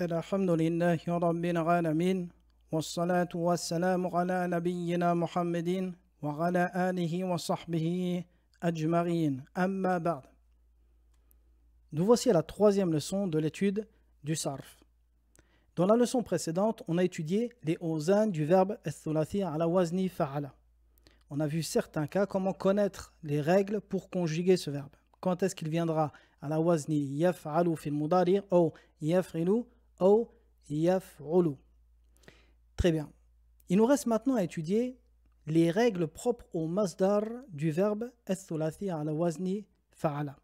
الحمد لله رب العالمين والصلاة والسلام على نبينا محمد وعلى آله وصحبه أجمعين أما بعد. Nous voici à la troisième leçon de l'étude du sarf. Dans la leçon précédente, on a étudié les awzan du verbe al-thulathi ala wazni fa'ala. On a vu certains cas, comment connaître les règles pour conjuguer ce verbe. Quand est-ce qu'il viendra à la wazni yaf'alu fil mudari ou yaf'ilu ou yaf'ulu. Très bien. Il nous reste maintenant à étudier les règles propres au masdar du verbe al-thulathi ala wazni fa'ala.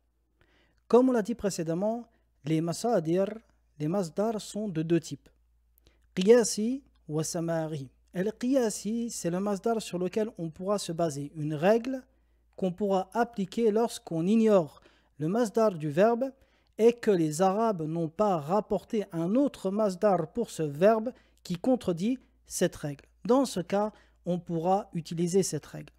Comme on l'a dit précédemment, les masdar sont de deux types. Qiyasi wa samari. Et le qiyasi, c'est le masdar sur lequel on pourra se baser. Une règle qu'on pourra appliquer lorsqu'on ignore le masdar du verbe et que les Arabes n'ont pas rapporté un autre masdar pour ce verbe qui contredit cette règle. Dans ce cas, on pourra utiliser cette règle.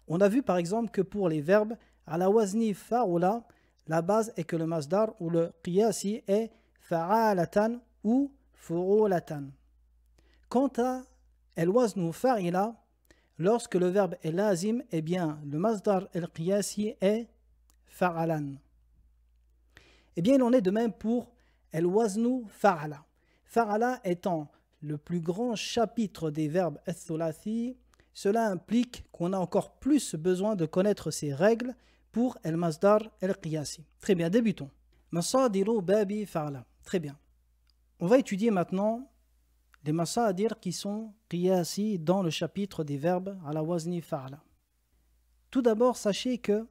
On a vu par exemple que pour les verbes ala wazni fa'ula, la base est que le masdar ou le qiyasi est fa'alatan ou fu'ulatan. Quant à el-waznu fa'ila, lorsque le verbe est lazim, eh bien le masdar el-qiyasi est fa'alan. Eh bien il en est de même pour el-waznu fa'ala. Fa'ala étant le plus grand chapitre des verbes al-thulathi, cela implique qu'on a encore plus besoin de connaître ces règles pour el-masdar el-qiyasi. Très bien, débutons. Masadiru babi fa'ala. Très bien. On va étudier maintenant les masadir qui sont qiyasi dans le chapitre des verbes ala wazni fa'ala. Tout d'abord, sachez que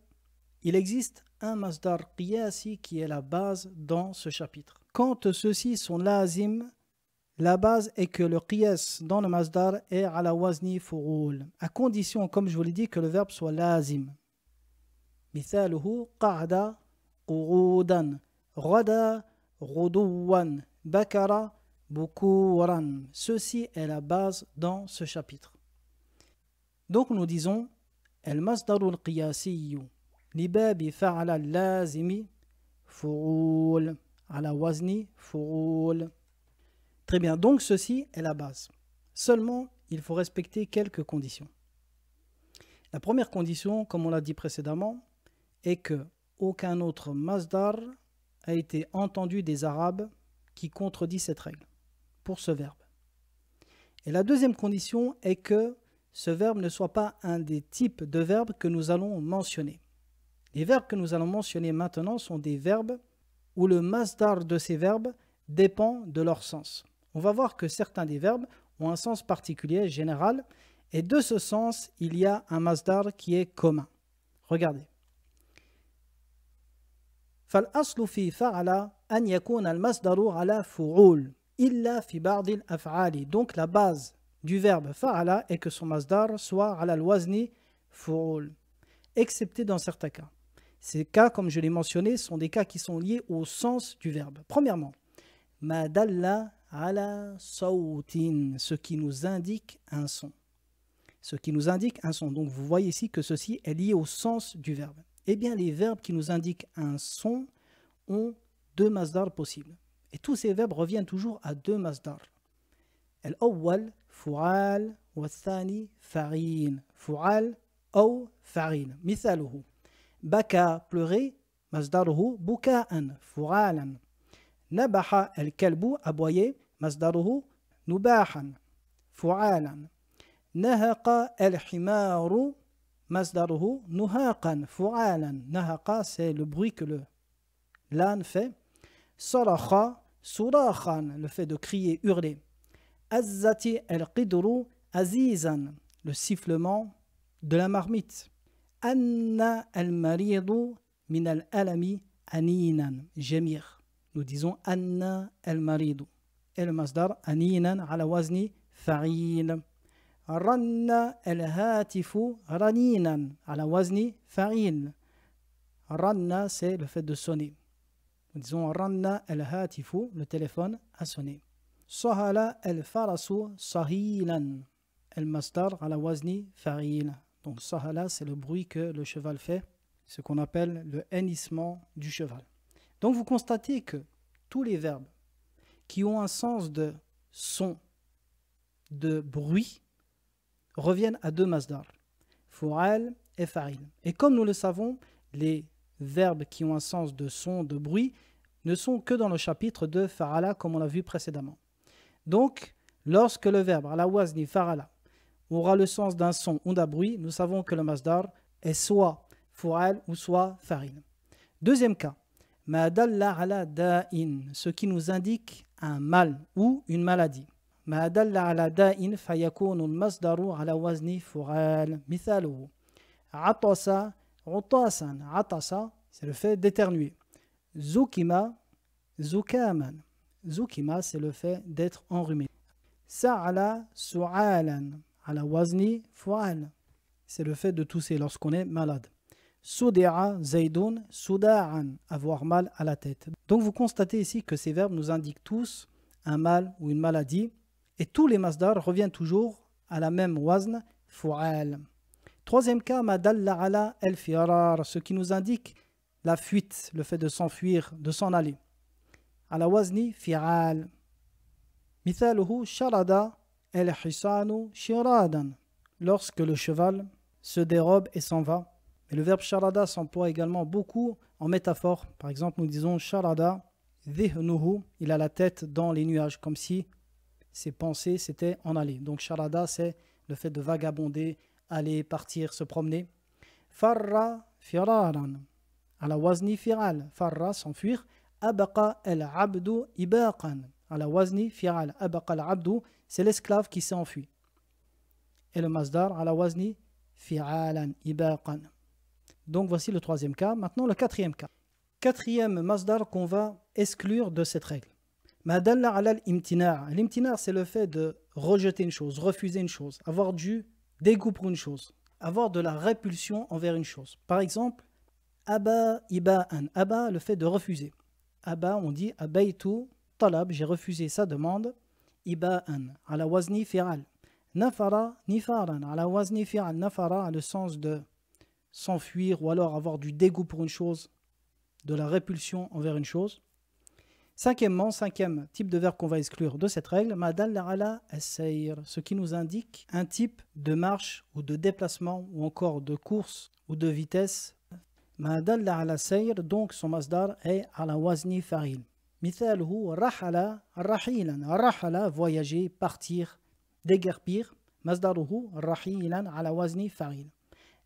il existe un masdar qiyasi qui est la base dans ce chapitre. Quand ceux-ci sont lazim, la base est que le qiyas dans le masdar est ala wazni fu'ul, à condition, comme je vous l'ai dit, que le verbe soit lazim. مثاله قعد قعودا غدا غدوا بكر بكورا. Ceci est la base dans ce chapitre. Donc nous disons المصدر القياسي لباب فعل اللازم فعول على وزن فعول. Très bien, donc ceci est la base. Seulement, il faut respecter quelques conditions. La première condition, comme on l'a dit précédemment, est que aucun autre masdar a été entendu des Arabes qui contredit cette règle pour ce verbe. Et la deuxième condition est que ce verbe ne soit pas un des types de verbes que nous allons mentionner. Les verbes que nous allons mentionner maintenant sont des verbes où le masdar de ces verbes dépend de leur sens. On va voir que certains des verbes ont un sens particulier, général, et de ce sens, il y a un masdar qui est commun. Regardez. فالأصل في فعل أن يكون المصدر على فعول إلا في بعض الأفعال. Donc la base du verbe fa'ala est que son masdar soit على الوزن فعول, excepté dans certains cas. Ces cas, comme je l'ai mentionné, sont des cas qui sont liés au sens du verbe. Premièrement, ما دل على صوت, ce qui nous indique un son. Ce qui nous indique un son. Donc vous voyez ici que ceci est lié au sens du verbe. Eh bien, les verbes qui nous indiquent un son ont deux masdars possibles. Et tous ces verbes reviennent toujours à deux masdars. Al-awwal, fu'al, wa thani, fa'il. Fu'al ou fa'il. Mithaluhu. Baka, pleurer, masdaruhu, buka'an, fu'alan. Nabaha al-kalbu, aboyer, masdaruhu, nubahan, fu'alan. Nahaqa al-himaru, masdaruhu nuhaqan fu'alan. Nahaqa, c'est le bruit que le l'âne fait. Saraha surakhan, le fait de crier, hurler. Azzati al-qidru azizan, le sifflement de la marmite. Anna al-maridu min al-alami aninan, gémir. Nous disons anna al-maridu. Et le masdar aninan ala wazni fa'il. Ranna al-hatifu raninan ala wazni fa'il. Ranna, c'est le fait de sonner. Nous disons ranna al-hatifu, le téléphone a sonné. Sahala al-farasu sahilan. El-masdar ala wazni fa'il. Donc sahala, c'est le bruit que le cheval fait, ce qu'on appelle le hennissement du cheval. Donc vous constatez que tous les verbes qui ont un sens de son, de bruit, reviennent à deux masdar, fu'al et fa'il. Et comme nous le savons, les verbes qui ont un sens de son, de bruit, ne sont que dans le chapitre de fa'ala, comme on l'a vu précédemment. Donc, lorsque le verbe ala wazni fa'ala aura le sens d'un son ou d'un bruit, nous savons que le masdar est soit fu'al ou soit fa'il. Deuxième cas, ma dalla ala da'in, ce qui nous indique un mal ou une maladie. Ma dalla ala da'in fayakunu al-masdaru ala wazni fu'al. Mithaluhu atasa utasan. Atasa, c'est le fait d'éternuer. Zukima, zukaman. Zukima, c'est le fait d'être enrhumé. Sa'ala su'alan. Ala wazni fu'al. C'est le fait de tousser lorsqu'on est malade. Sudi'a zaydun suda'an. Avoir mal à la tête. Donc vous constatez ici que ces verbes nous indiquent tous un mal ou une maladie. Et tous les masdars reviennent toujours à la même wazn, fu'al. Troisième cas, ma dalla ala al-firar, ce qui nous indique la fuite, le fait de s'enfuir, de s'en aller. Ala wazni fi'al. Mithaluhu sharada al-hisanu shiradan. Lorsque le cheval se dérobe et s'en va. Et le verbe sharada s'emploie également beaucoup en métaphore. Par exemple, nous disons sharada dhihnuhu, il a la tête dans les nuages, comme si ses pensées s'étaient en aller. Donc sharada, c'est le fait de vagabonder, aller, partir, se promener. Farra firaran. Ala wazni fi'al. Farra, s'enfuir. Abaqa al-abdu ibaqan. Ala wazni fi'al. Abaqa al-abdu, c'est l'esclave qui s'est enfui. Et le masdar, ala wazni fi'alan ibaqan. Donc voici le troisième cas. Maintenant le quatrième cas. Quatrième masdar qu'on va exclure de cette règle. Ma dalla ala al-imtina'. L'imtina', c'est le fait de rejeter une chose, refuser une chose, avoir du dégoût pour une chose, avoir de la répulsion envers une chose. Par exemple, aba iba'an. Aba, le fait de refuser. Aba, on dit abaytu talab, j'ai refusé sa demande. Iba'an, ala wazni fi'al. Nafara nifaran, ala wazni fi'al. Nafara a le sens de s'enfuir ou alors avoir du dégoût pour une chose, de la répulsion envers une chose. Cinquièmement, cinquième type de verbe qu'on va exclure de cette règle, ma dalla ala as-sayr, ce qui nous indique un type de marche ou de déplacement ou encore de course ou de vitesse. Ma dalla ala sayr, donc son masdar est ala wazni fa'il. Mithaluhu rahala rahilan. Rahala, voyager, partir, déguerpir. Masdaruhu rahilan ala wazni fa'il.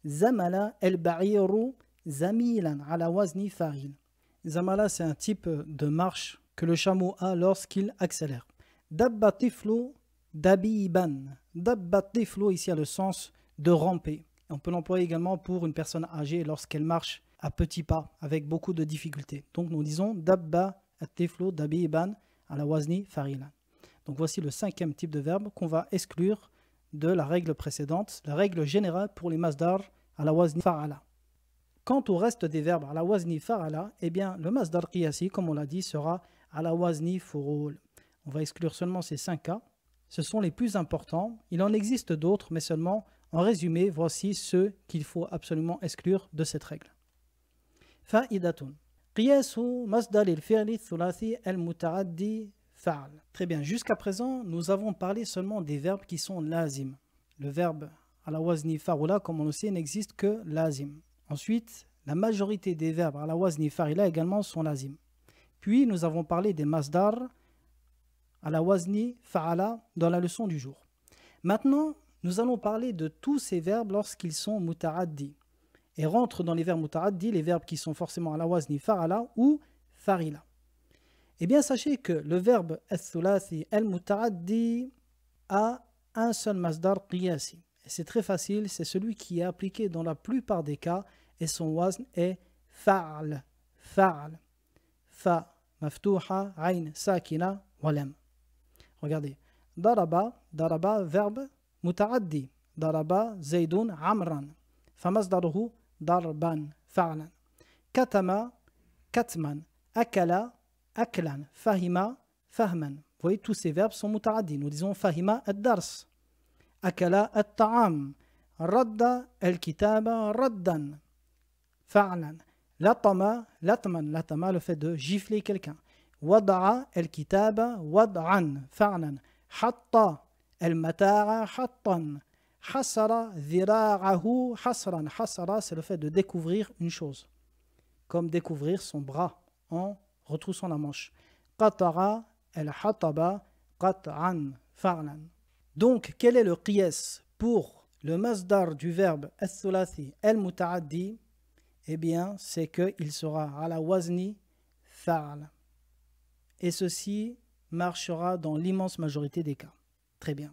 Zamala el-ba'iru zamilan ala wazni fa'il. Zamala, c'est un type de marche que le chameau a lorsqu'il accélère. Dabba tiflu dabiban. Dabba tiflu, ici a le sens de ramper. On peut l'employer également pour une personne âgée lorsqu'elle marche à petits pas, avec beaucoup de difficultés. Donc nous disons Dabba tiflu dabiban ala wazni fa'ilan. Donc voici le cinquième type de verbe qu'on va exclure de la règle précédente, la règle générale pour les masdar ala wazni fa'ala. Quant au reste des verbes ala wazni fa'ala, eh bien le masdar qiyasi, comme on l'a dit, sera ala wazni fu'ul. On va exclure seulement ces 5 cas. Ce sont les plus importants. Il en existe d'autres, mais seulement en résumé, voici ceux qu'il faut absolument exclure de cette règle. Fa'idatun. Qiyasu masdar al-fi'li thulathi al-muta'addi fa'al. Très bien, jusqu'à présent, nous avons parlé seulement des verbes qui sont lazim. Le verbe ala wazni fa'ula, comme on le sait, n'existe que lazim. Ensuite, la majorité des verbes ala wazni fa'ila également sont lazim. Puis, nous avons parlé des masdar ala wazni fa'ala dans la leçon du jour. Maintenant, nous allons parler de tous ces verbes lorsqu'ils sont muta'addi. Et rentrent dans les verbes muta'addi les verbes qui sont forcément ala wazni fa'ala ou fa'ila. Eh bien, sachez que le verbe al-thulathi al-muta'addi a un seul masdar qiyasi. Et c'est très facile, c'est celui qui est appliqué dans la plupart des cas et son wazn est fa'al. Fa'al. Fa, maftuha, ayn, sakina, walam. Regardez. Daraba, daraba, verbe muta'addi. Daraba, zaydun, amran. Famasdaruhu, darban, fa'lan. Katama, katman. Akala, aklan. Fahima, fahman. Vous voyez, tous ces verbes sont muta'addi. Nous disons fahima ad-dars. Akala at-ta'am. Radda al-kitaba raddan. Fa'lan. Latama, latman. Latama, le fait de gifler quelqu'un. وضع الكتاب وضعا فعلا حط المتاع حطا حصر ذراعه حصرا حصر c'est le fait de découvrir une chose comme découvrir son bras en retroussant la manche قطع الحطب قطعا فعلا. Donc quel est le qiyas pour le masdar du verbe al-thulathi al-muta'addi? Eh bien c'est qu'il sera ala wazni fa'al. Et ceci marchera dans l'immense majorité des cas. Très bien.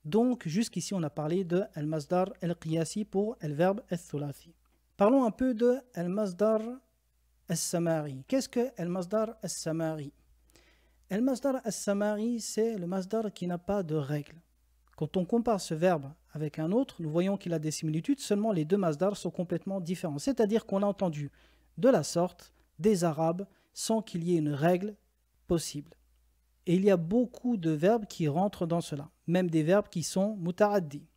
Donc, jusqu'ici, on a parlé de al-masdar al-qiyasi pour le verbe al-thulathi. Parlons un peu de al-masdar al-samari. Qu'est-ce que al-masdar al-samari? Al-masdar al-samari, c'est le masdar qui n'a pas de règle. Quand on compare ce verbe avec un autre, nous voyons qu'il a des similitudes, seulement les deux masdars sont complètement différents. C'est-à-dire qu'on a entendu de la sorte des Arabes sans qu'il y ait une règle possible. Et il y a beaucoup de verbes qui rentrent dans cela, même des verbes qui sont muta'addi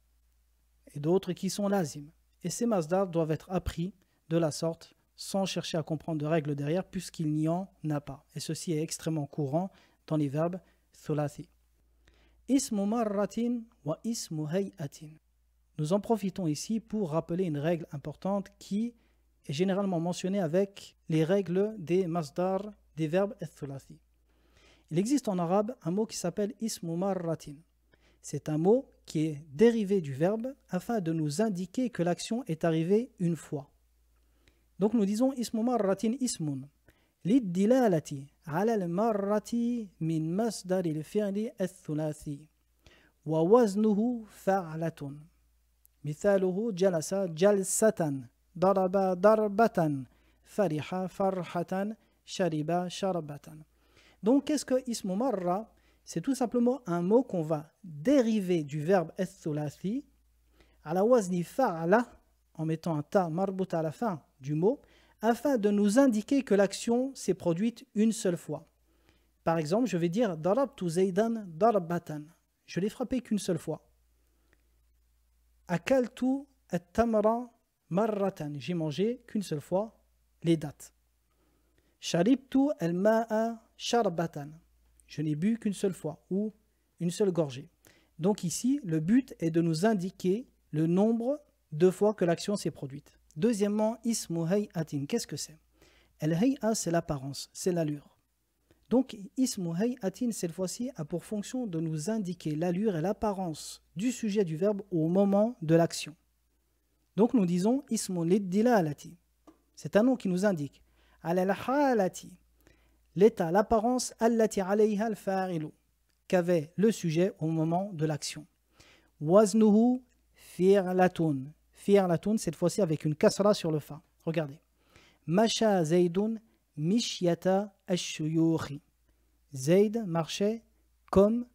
et d'autres qui sont lazim. Et ces masdars doivent être appris de la sorte sans chercher à comprendre de règles derrière puisqu'il n'y en a pas. Et ceci est extrêmement courant dans les verbes thulathi. Ismu marratin wa ismu hay'atin. Nous en profitons ici pour rappeler une règle importante qui est généralement mentionnée avec les règles des masdars des verbes thulathi. Il existe en arabe un mot qui s'appelle ismu marratin. C'est un mot qui est dérivé du verbe afin de nous indiquer que l'action est arrivée une fois. Donc nous disons ismu marratin ismun liddilalati ala al-marrati min masdar al-fi'li al-thulathi wa waznuhu fa'latun. Mithaluhu jalasa jalsatan daraba darbatan fariha farhatan shariba sharbatan. Donc, qu'est-ce que ismu marra? C'est tout simplement un mot qu'on va dériver du verbe al-thulathi à la wazni fa'ala, en mettant un ta marbout à la fin du mot, afin de nous indiquer que l'action s'est produite une seule fois. Par exemple, je vais dire darabtu zaydan darbatan. Je l'ai frappé qu'une seule fois. Akaltu at-tamra marratan. J'ai mangé qu'une seule fois les dattes. Sharibtu al-ma'a sharbatan. Je n'ai bu qu'une seule fois ou une seule gorgée. Donc ici, le but est de nous indiquer le nombre de fois que l'action s'est produite. Deuxièmement, ismu hay'atin. Qu'est-ce que c'est? Al-hay'a, c'est l'apparence, c'est l'allure. Donc ismu hay'atin, cette fois-ci, a pour fonction de nous indiquer l'allure et l'apparence du sujet du verbe au moment de l'action. Donc nous disons ismu liddilalati. C'est un nom qui nous indique al-halati, l'état, l'apparence allati alayha al-fa'ilu, qu'avait le sujet au moment de l'action. Waznuhu fi'latun. Fi'latun, cette fois-ci avec une kasra sur le fa. Regardez. Masha zaydun mishyata ash-shuyukhi. Zayd marchait comme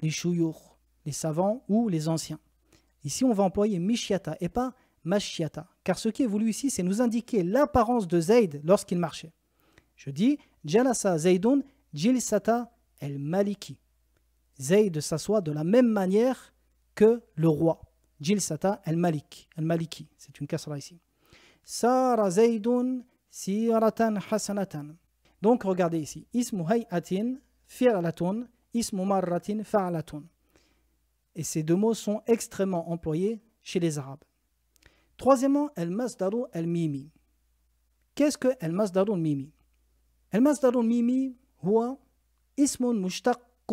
les shuyukh, les savants ou les anciens. Ici, on va employer mishyata et pas mashyata, car ce qui est voulu ici, c'est nous indiquer l'apparence de Zayd lorsqu'il marchait. Je dis Jalasa Zaydun Jilsata el-Maliki. Zayd s'assoit de la même manière que le roi. Jilsata el-Maliki. C'est une kasra ici. Sara Zaydun Siratan Hasanatan. Donc regardez ici. Ismu hay'atin fi'latun, ismu marratin fa'latun. Et ces deux mots sont extrêmement employés chez les Arabes. Troisièmement, al-masdaru al-mimi. Qu'est-ce que al-masdaru al-mimi? المصدر الميمي هو اسم مشتق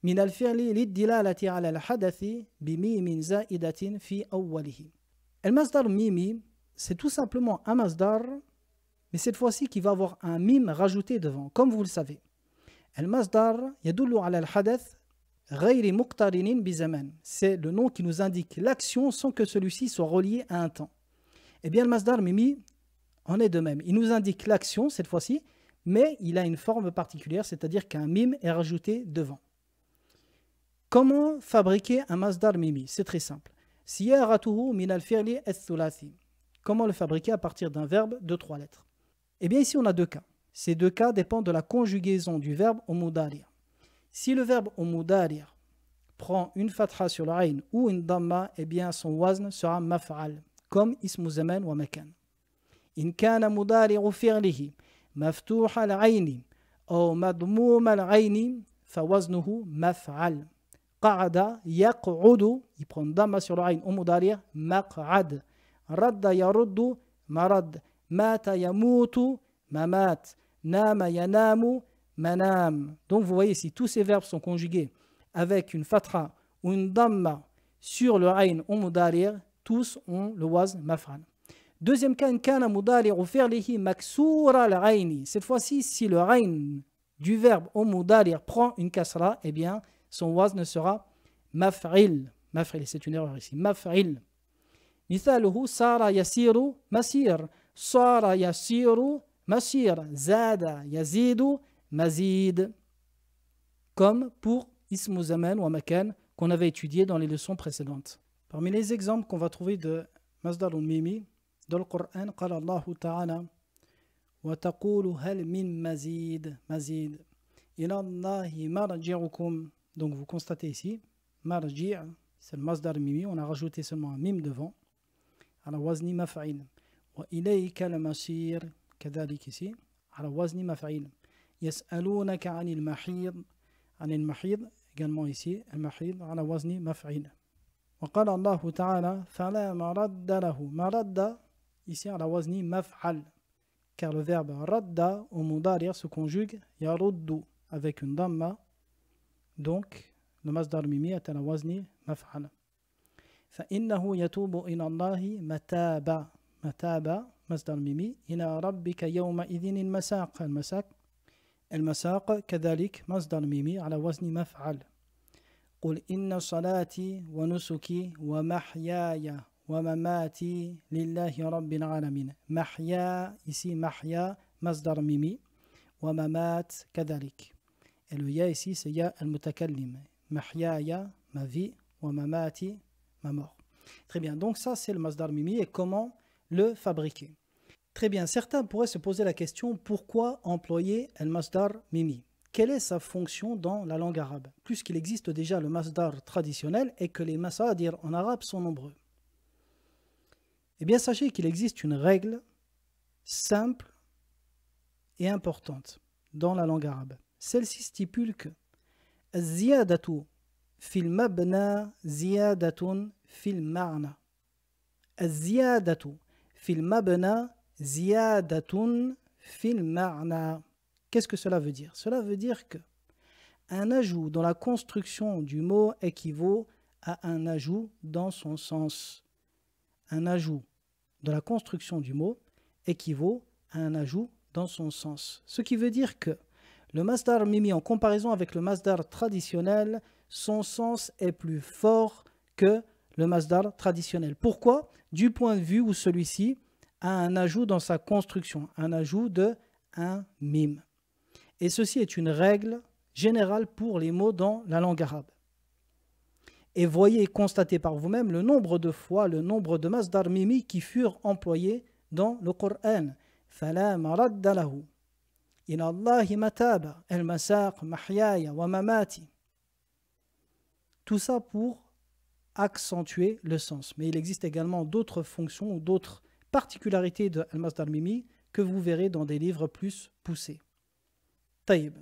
من الفعل للدلالة على الحدث بميم زائدة في أوله. المصدر الميمي, c'est tout simplement un masdar, mais cette fois-ci qui va avoir un mime rajouté devant, comme vous le savez. المصدر يدل على الحدث غير مقترن بزمان. C'est le nom qui nous indique l'action sans que celui-ci soit relié à un temps. Eh bien, le masdar mimi en est de même. Il nous indique l'action cette fois-ci, mais il a une forme particulière, c'est-à-dire qu'un mime est rajouté devant. Comment fabriquer un masdar mimi? C'est très simple. Siyaratuhu min al-fi'li al-thulathi. Comment le fabriquer à partir d'un verbe de 3 lettres? Eh bien ici on a deux cas. Ces deux cas dépendent de la conjugaison du verbe au mudari'. Si le verbe au mudari' prend une fatha sur le ayn ou une damma, eh bien son wazn sera maf'al, comme ismu zaman wa makan. In kana mudari'u fi'lihi مفتوح العين أو مضموم العين فوزنه مفعل. قعد يقعد, il prend dhamma sur le ayn au mudari' مقعد. رد يرد مرد. مات يموت mamat. نام ينام manam. Donc vous voyez, si tous ces verbes sont conjugués avec une fatra ou une dhamma sur le ayn au mudari', tous ont le wazn maf'al. Deuxième cas, kana mudari'u fi'lihi maksura al-ayni. Cette fois-ci, si le ayn du verbe au mudari' prend une kasra, eh bien son wazn sera maf'il. Maf'il, c'est une erreur ici. Maf'il. Mithaluhu sara yasiru masir. Sara yasiru masir. Zada yazidu mazid. Comme pour ismu zaman wa makan qu'on avait étudié dans les leçons précédentes. Parmi les exemples qu'on va trouver de masdar al-mimi dans le Coran, قال الله تعالى وتقول هل من مزيد مزيد إلى الله مرجعكم. Donc vous constatez ici, marji' c'est le masdar mimi, on a rajouté seulement un mim devant, على وزن مفعيل. وإليك المصير كذلك ici, على وزن مفعيل. يسألونك عن المحيض, عن المحيض également ici, المحيض على وزن مفعيل. وقال الله تعالى فلا مرد له. مرد ici على وزن مفعل, car le verbe radda au mudari' se conjugue yaruddu avec une dhamma, donc le masdar mimi est à la wazni maf'al. فإنه يتوب إلى الله متابا. متابا masdar mimi. إلى ربك يومئذ المساق. المساق المساق كذلك مصدر ميمي على وزن مفعل. قل إن صلاتي ونسكي ومحياي ومماتي لله رب العالمين. محيا ici محيا مصدر ميمي وممات كذلك. Et le ya ici c'est ya al-mutakallim. Mahyaaya, ma vie, ومماتي, ma mort. Très bien, donc ça c'est le masdar mimi et comment le fabriquer. Très bien, certains pourraient se poser la question, pourquoi employer le masdar mimi? Quelle est sa fonction dans la langue arabe? Puisqu'il existe déjà le masdar traditionnel et que les masadir en arabe sont nombreux. Eh bien, sachez qu'il existe une règle simple et importante dans la langue arabe. Celle-ci stipule que ziyadatu fil mabna ziyadatun fil ma'na. Ziyadatu fil mabna ziyadatun fil ma'na. Qu'est-ce que cela veut dire? Cela veut dire que un ajout dans la construction du mot équivaut à un ajout dans son sens. Un ajout dans la construction du mot équivaut à un ajout dans son sens. Ce qui veut dire que le masdar mimi en comparaison avec le masdar traditionnel, son sens est plus fort que le masdar traditionnel. Pourquoi? Du point de vue où celui-ci a un ajout dans sa construction, un ajout de un mime. Et ceci est une règle générale pour les mots dans la langue arabe. Et voyez, constatez par vous-même le nombre de fois, le nombre de masdar mimi qui furent employés dans le Coran. فَلَا مَرَدَّ لَهُ إِلَى اللَّهِ مَتَابَ الْمَسَاقِ مَحْيَايَ وَمَمَاتِ. Tout ça pour accentuer le sens. Mais il existe également d'autres fonctions ou d'autres particularités de al-masdar mimi que vous verrez dans des livres plus poussés. طيب.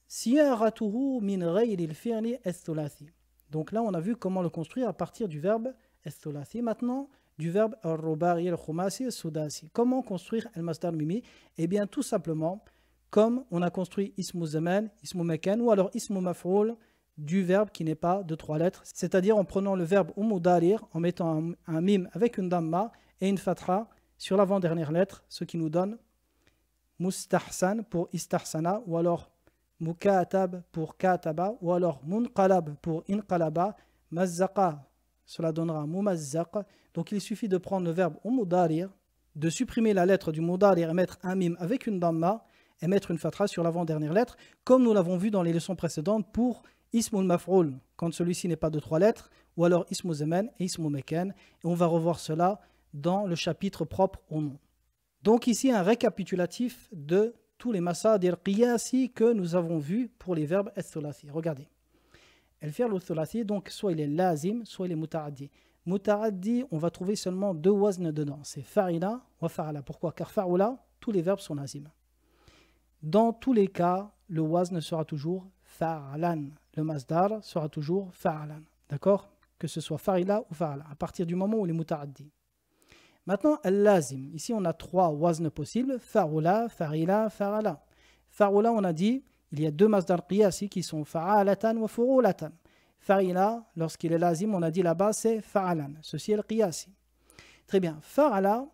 سيارته من غير الفعل الثلاثي. Donc là, on a vu comment le construire à partir du verbe الثلاثي. Maintenant, du verbe الرباعي الخماسي السداسي. Comment construire al-masdar mimi? Eh bien, tout simplement, comme on a construit ismu zaman, ismu makan, ou alors ismu maf'ul du verbe qui n'est pas de 3 lettres, c'est-à-dire en prenant le verbe au mudari', en mettant un mime avec une dhamma et une fatra sur l'avant-dernière lettre, ce qui nous donne mustahsan pour istahsana, ou alors mukatab pour kataba, ou alors munqalab pour inqalaba, mazzaqa, cela donnera mumazzaq. Donc il suffit de prendre le verbe au mudari', de supprimer la lettre du mudari' et mettre un mime avec une dhamma et mettre une fatra sur l'avant-dernière lettre, comme nous l'avons vu dans les leçons précédentes pour ismul maf'ul, quand celui-ci n'est pas de 3 lettres, ou alors ismu zaman et ismu makan. Et on va revoir cela dans le chapitre propre au nom. Donc ici un récapitulatif de tous les masadir qiyasi que nous avons vus pour les verbes al-thulathi. Regardez. El-fi'l al-thulathi, donc soit il est lazim, soit il est muta'addi. Muta'addi, on va trouver seulement 2 wazn dedans. C'est fa'ila wa fa'ala. Pourquoi? Car fa'ula, tous les verbes sont lazim. Dans tous les cas, le wazn sera toujours fa'lan. Le masdar sera toujours fa'lan. D'accord? Que ce soit fa'ila ou fa'ala, à partir du moment où il est muta'addi. Maintenant, al-lazim. Ici, on a 3 wazn possibles. Fa'ula, fa'ila, fa'ala. Fa'ula, on a dit, il y a 2 masdar qiyasi qui sont fa'alatan wa fu'ulatan. Fa'ila, lorsqu'il est lazim, on a dit là-bas, c'est fa'alan. Ceci est le qiyasi. Très bien. Fa'ala,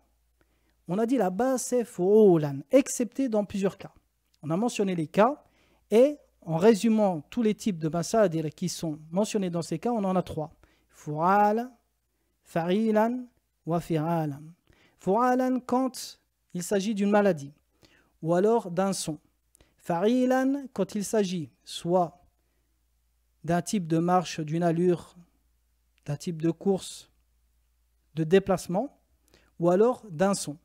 on a dit là-bas, c'est fu'ulan, excepté dans plusieurs cas. On a mentionné les cas et en résumant tous les types de masadir qui sont mentionnés dans ces cas, on en a 3. Fu'ala, fa'ilan, wa fi'alan. Fu'alan quand il s'agit d'une maladie ou alors d'un son. Fa'ilan quand il s'agit soit d'un type de marche, d'une allure, d'un type de course, de déplacement ou alors d'un son.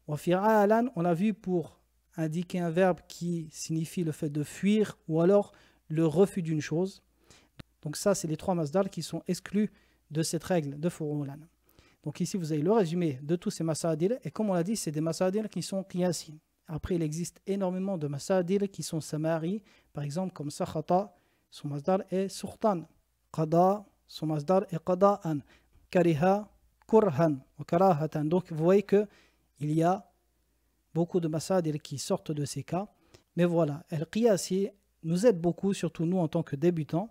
Wa fi'alan, on a vu pour indiquer un verbe qui signifie le fait de fuir ou alors le refus d'une chose. Donc ça, c'est les 3 masdar qui sont exclus de cette règle de fu'ulan. Donc ici, vous avez le résumé de tous ces masadir. Et comme on l'a dit, c'est des masadir qui sont qiyasi. Après, il existe énormément de masadir qui sont samari. Par exemple, comme sakhata, son masdar est sukhtan. Qada, son masdar est qada'an. Kariha, kurhan, wa karahatan. Donc vous voyez qu'il y a beaucoup de masadir qui sortent de ces cas. Mais voilà, al-qiyasi nous aide beaucoup, surtout nous en tant que débutants.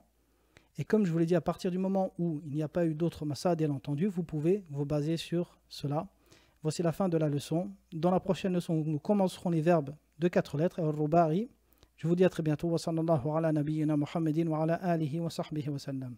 Et comme je vous l'ai dit, à partir du moment où il n'y a pas eu d'autres masadir entendus, vous pouvez vous baser sur cela. Voici la fin de la leçon. Dans la prochaine leçon, nous commencerons les verbes de 4 lettres, al-rubari. Je vous dis à très bientôt. Wa sallallahu ala nabiyyina Muhammadin wa ala alihi wa sahbihi wa sallam.